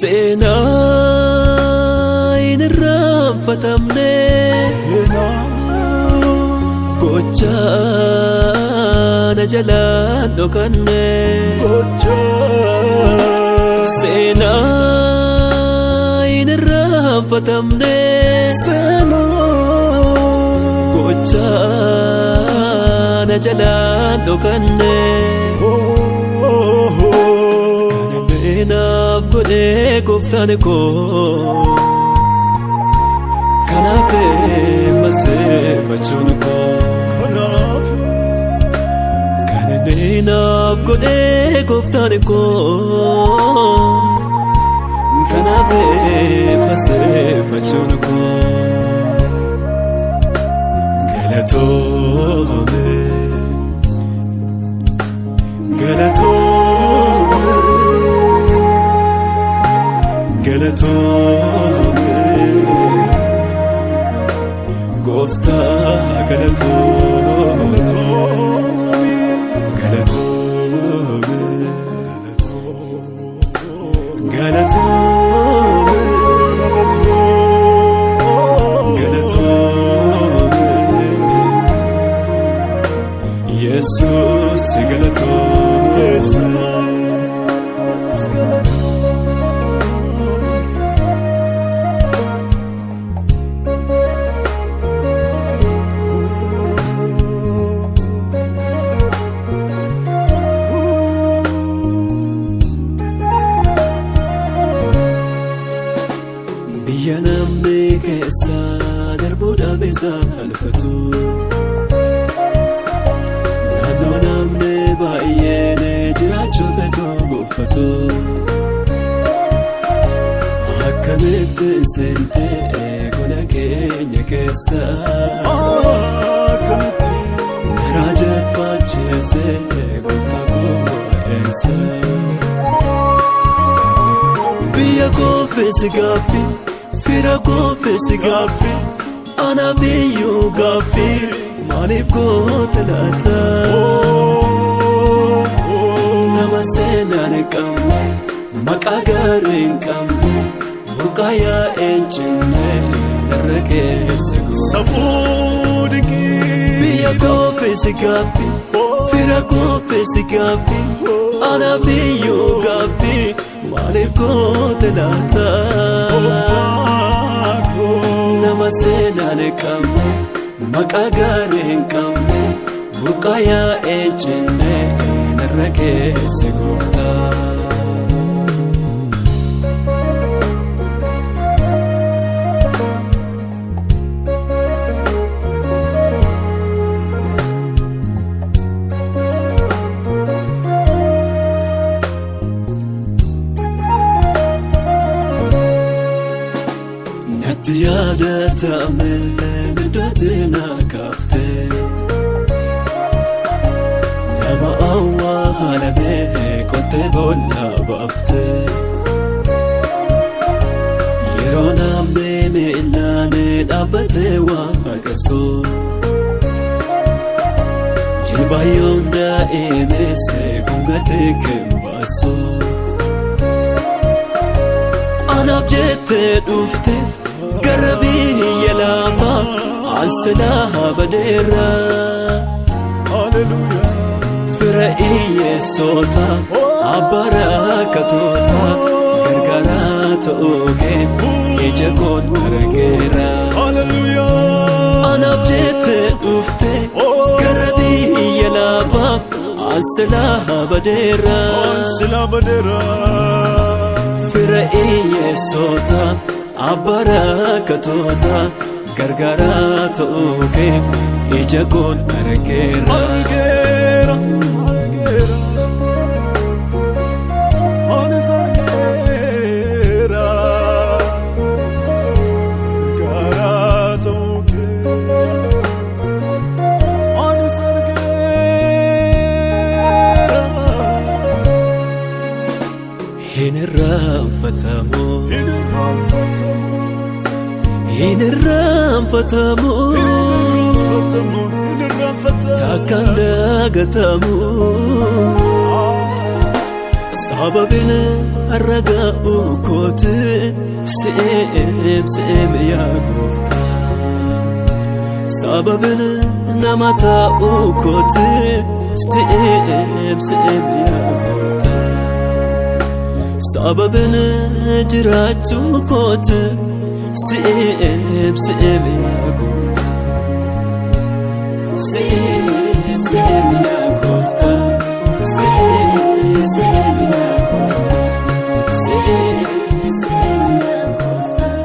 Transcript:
Seenaan irraanfatamne gochaan jalaan dhokanne Seenaan irraanfatamne gochaan jalaan dhokanne Naaf godhee gooftaan koo kanaaf maseeffachuun koo naaf godhee gooftaan koo kanaaf maseeffachuun koo galatoome galatoome galatoome gooftaa galatoome galatoome galatoome galatoome Yesuus galatoome Biyya namni keessa darbuudhaaf saalfatu naannoo namni baay'een jiraachuu fedhu buufatu akkamitti seentee gola keenya keessa garaa jeffachiisee gooftaa koo eessa biyya koo feesi gaaffii Fira confessi gaffi, ana biyu gaffi, maaliif goote laata? Nama seenaan qabne, maqaa gaarii hin qabne, burqaa yaa'een cinne, irra keessa goone. Safuu dhiqii. Biyya confessi gaffi, fira confessi gaffi, ana biyu gaffi, maaliif goote laata? Nama seenaan qabne, maqaa gaarii hin qabne, burqaa yaa'een cinne, irra keessa gooftaa. Natti yaadatame midhoote na kaafte nama awwaalame qottee boolla baafte yeroo namni miilaan dhaabbate waaqessoo jilbaayyoon daa'imesse gungatee kembaasoo anaaf jettee dhufte gara biyya lafaa ansilaa badeera fira iyyeessota abbaarakkatoota gargaaraa ta'uugee ija koon argeera anaaf jettee dhufte gara biyya lafaa ansilaa badeera fira iyyeessota abbaarakkatoota gargaaraa ta'uugee ija koon argeera anis argeera gargaaraa ta'uugee anis argeera hin irraanfatamu hin irraanfatamu takkaan dagatamu sababin arraga'u kooti se'em yaa gooftaa sababin nama ta'u kooti se'em yaa gooftaa sababin jiraachuu kooti se'em yaa gooftaa se'em yaa gooftaa se'em yaa gooftaa se'em yaa gooftaa